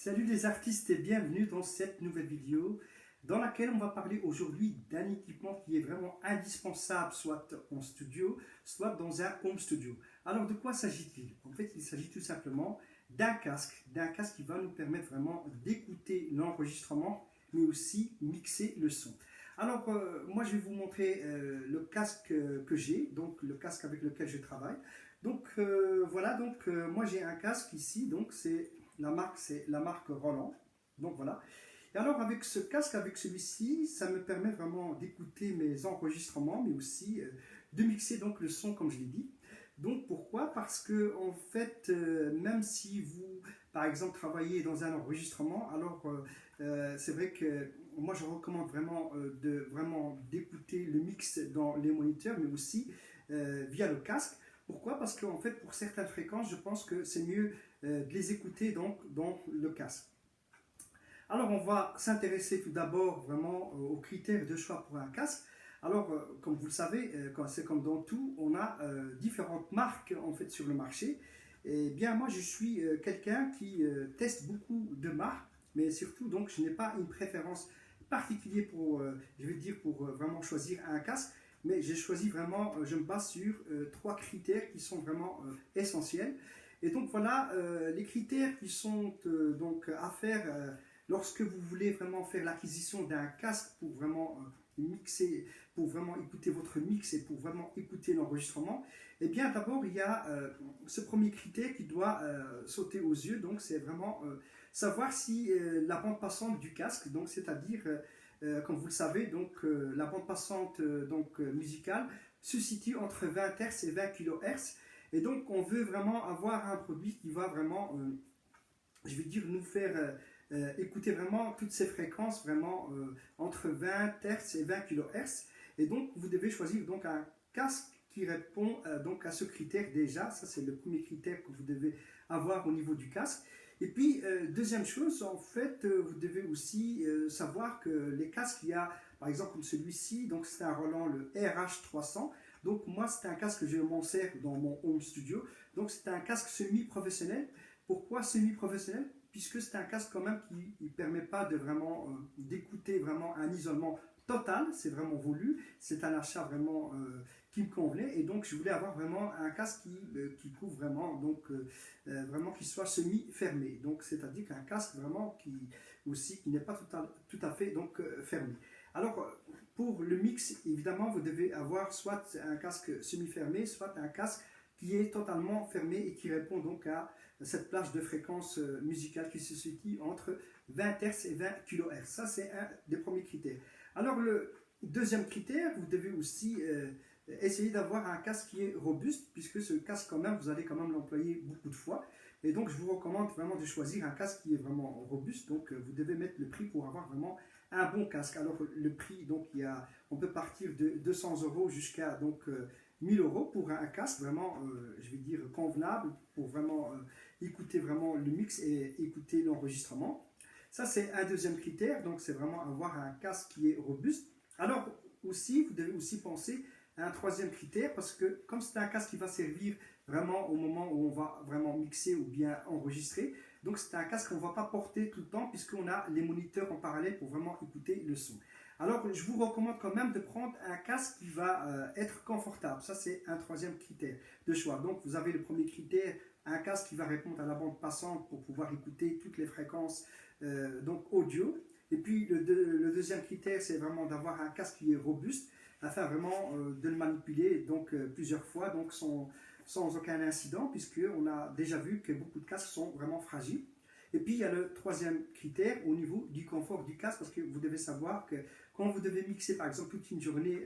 Salut les artistes et bienvenue dans cette nouvelle vidéo dans laquelle on va parler aujourd'hui d'un équipement qui est vraiment indispensable soit en studio, soit dans un home studio. Alors de quoi s'agit-il? En fait, il s'agit tout simplement d'un casque qui va nous permettre vraiment d'écouter l'enregistrement mais aussi mixer le son. Alors moi je vais vous montrer le casque que j'ai, donc le casque avec lequel je travaille. Donc voilà, moi j'ai un casque ici, donc c'est la marque Roland. Donc voilà. Et alors avec ce casque, avec celui-ci, ça me permet vraiment d'écouter mes enregistrements, mais aussi de mixer donc le son comme je l'ai dit. Donc pourquoi? Parce que en fait, même si vous, par exemple, travaillez dans un enregistrement, alors c'est vrai que moi je recommande vraiment d'écouter le mix dans les moniteurs, mais aussi via le casque. Pourquoi? Parce qu'en fait, pour certaines fréquences, je pense que c'est mieux de les écouter donc dans le casque. Alors, on va s'intéresser tout d'abord vraiment aux critères de choix pour un casque. Alors, comme vous le savez, c'est comme dans tout, on a différentes marques en fait sur le marché. Et bien, moi, je suis quelqu'un qui teste beaucoup de marques, mais surtout, donc, je n'ai pas une préférence particulière pour, je vais dire, pour vraiment choisir un casque. Mais j'ai choisi vraiment, je me base sur trois critères qui sont vraiment essentiels. Et donc voilà, les critères qui sont donc à faire lorsque vous voulez vraiment faire l'acquisition d'un casque pour vraiment mixer, pour vraiment écouter votre mix et pour vraiment écouter l'enregistrement. Eh bien d'abord il y a ce premier critère qui doit sauter aux yeux, donc c'est vraiment savoir si la bande passante du casque, donc c'est-à-dire comme vous le savez, donc la bande passante musicale se situe entre 20 Hz et 20 kHz. Et donc, on veut vraiment avoir un produit qui va vraiment, je vais dire, nous faire écouter vraiment toutes ces fréquences, vraiment entre 20 Hz et 20 kHz. Et donc, vous devez choisir donc un casque qui répond donc à ce critère déjà. Ça, c'est le premier critère que vous devez avoir au niveau du casque. Et puis, deuxième chose, en fait, vous devez aussi savoir que les casques, il y a, par exemple, comme celui-ci, donc c'est un Roland, le RH300. Donc, moi, c'est un casque que je m'en sers dans mon home studio. Donc, c'est un casque semi-professionnel. Pourquoi semi-professionnel? Puisque c'est un casque quand même qui ne permet pas de vraiment d'écouter vraiment un isolement total. C'est vraiment voulu. C'est un achat vraiment qui me convenait. Et donc, je voulais avoir vraiment un casque qui couvre vraiment, donc vraiment qui soit semi-fermé. Donc, c'est-à-dire qu'un casque vraiment qui n'est pas tout à fait donc, fermé. Alors, pour le mix, évidemment, vous devez avoir soit un casque semi-fermé, soit un casque qui est totalement fermé et qui répond donc à cette plage de fréquence musicale qui se situe entre 20 Hz et 20 kHz. Ça, c'est un des premiers critères. Alors, le deuxième critère, vous devez aussi essayer d'avoir un casque qui est robuste, puisque ce casque, quand même, vous allez quand même l'employer beaucoup de fois. Et donc, je vous recommande vraiment de choisir un casque qui est vraiment robuste. Donc, vous devez mettre le prix pour avoir vraiment un bon casque. Alors, le prix, donc, on peut partir de 200 € jusqu'à 1000 € pour un casque vraiment, je vais dire, convenable pour vraiment écouter vraiment le mix et écouter l'enregistrement. Ça, c'est un deuxième critère. Donc, c'est vraiment avoir un casque qui est robuste. Alors, aussi, vous devez aussi penser à un troisième critère parce que comme c'est un casque qui va servir vraiment au moment où on va vraiment mixer ou bien enregistrer, donc c'est un casque qu'on ne va pas porter tout le temps puisqu'on a les moniteurs en parallèle pour vraiment écouter le son. Alors je vous recommande quand même de prendre un casque qui va être confortable. Ça c'est un troisième critère de choix. Donc vous avez le premier critère, un casque qui va répondre à la bande passante pour pouvoir écouter toutes les fréquences donc audio. Et puis le deuxième critère c'est vraiment d'avoir un casque qui est robuste afin vraiment de le manipuler donc plusieurs fois donc sans aucun incident puisqu'on a déjà vu que beaucoup de casques sont vraiment fragiles. Et puis il y a le troisième critère au niveau du confort du casque parce que vous devez savoir que quand vous devez mixer par exemple toute une journée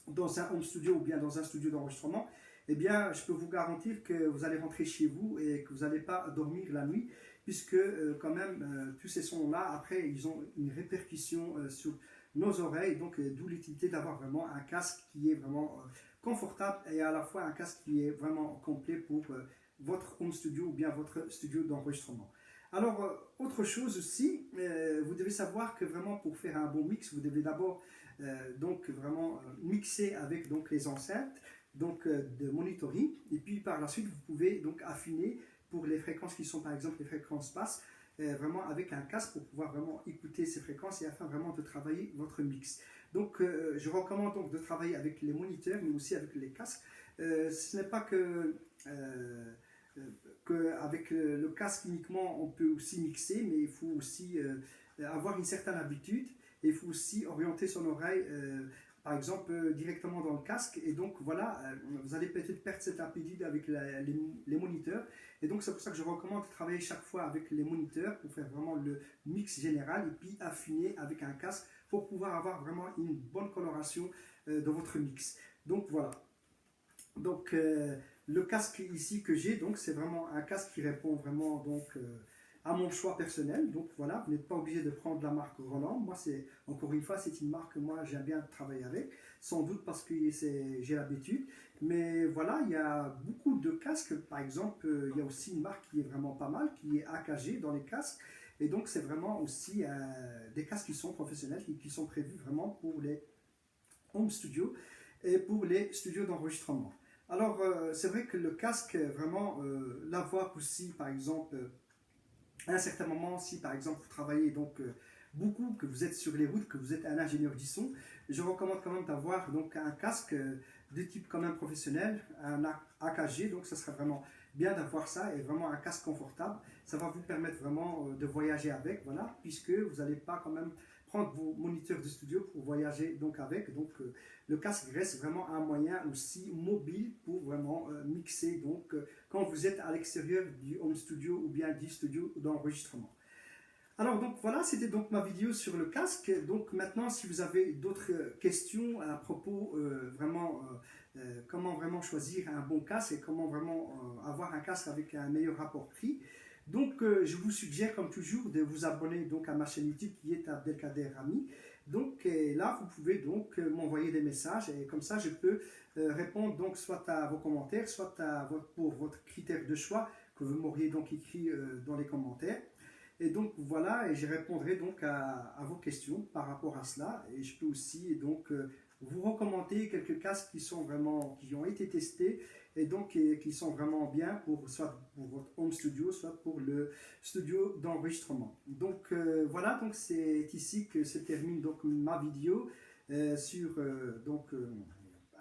dans un home studio ou bien dans un studio d'enregistrement, eh bien je peux vous garantir que vous allez rentrer chez vous et que vous n'allez pas dormir la nuit puisque quand même tous ces sons-là après ils ont une répercussion sur nos oreilles, donc d'où l'utilité d'avoir vraiment un casque qui est vraiment confortable et à la fois un casque qui est vraiment complet pour votre home studio ou bien votre studio d'enregistrement. Alors, autre chose aussi, vous devez savoir que vraiment pour faire un bon mix, vous devez d'abord donc vraiment mixer avec donc les enceintes donc de monitoring et puis par la suite vous pouvez donc affiner pour les fréquences qui sont par exemple les fréquences basses vraiment avec un casque pour pouvoir vraiment écouter ces fréquences et afin vraiment de travailler votre mix. Donc je recommande donc de travailler avec les moniteurs mais aussi avec les casques. Ce n'est pas qu'avec le casque uniquement on peut aussi mixer, mais il faut aussi avoir une certaine habitude et il faut aussi orienter son oreille par exemple directement dans le casque, et donc voilà, vous allez peut-être perdre cette habitude avec les moniteurs, et donc c'est pour ça que je recommande de travailler chaque fois avec les moniteurs pour faire vraiment le mix général et puis affiner avec un casque pour pouvoir avoir vraiment une bonne coloration de votre mix. Donc voilà. Donc le casque ici que j'ai, donc c'est vraiment un casque qui répond vraiment donc à mon choix personnel. Donc voilà, vous n'êtes pas obligé de prendre la marque Roland. Moi, c'est encore une fois, c'est une marque que moi j'aime bien travailler avec, sans doute parce que j'ai l'habitude. Mais voilà, il y a beaucoup de casques. Par exemple, il y a aussi une marque qui est vraiment pas mal, qui est AKG dans les casques. Et donc c'est vraiment aussi des casques qui sont professionnels, qui sont prévus vraiment pour les home studios et pour les studios d'enregistrement. Alors, c'est vrai que le casque, vraiment, l'avoir aussi, par exemple, à un certain moment, si par exemple vous travaillez donc beaucoup, que vous êtes sur les routes, que vous êtes un ingénieur du son, je recommande quand même d'avoir donc un casque de type quand même professionnel, un AKG, donc ça serait vraiment bien d'avoir ça, et vraiment un casque confortable. Ça va vous permettre vraiment de voyager avec, voilà, puisque vous n'allez pas quand même prendre vos moniteurs de studio pour voyager donc avec. Donc le casque reste vraiment un moyen aussi mobile pour vraiment mixer donc quand vous êtes à l'extérieur du home studio ou bien du studio d'enregistrement. Alors donc voilà, c'était donc ma vidéo sur le casque. Donc maintenant, si vous avez d'autres questions à propos comment vraiment choisir un bon casque et comment vraiment avoir un casque avec un meilleur rapport prix, donc je vous suggère comme toujours de vous abonner donc à ma chaîne YouTube qui est Abdelkader Rami. Donc là, vous pouvez donc m'envoyer des messages et comme ça je peux répondre donc soit à vos commentaires, soit pour votre critère de choix que vous m'auriez donc écrit dans les commentaires. Et donc voilà, et je répondrai donc à vos questions par rapport à cela. Et je peux aussi donc vous recommander quelques casques qui ont été testés et donc qui sont vraiment bien soit pour votre home studio, soit pour le studio d'enregistrement. Donc voilà, donc c'est ici que se termine donc ma vidéo sur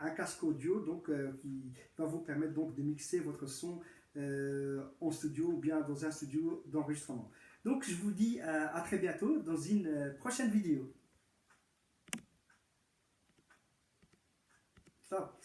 un casque audio donc qui va vous permettre donc de mixer votre son en studio ou bien dans un studio d'enregistrement. Donc je vous dis à très bientôt dans une prochaine vidéo. Ça.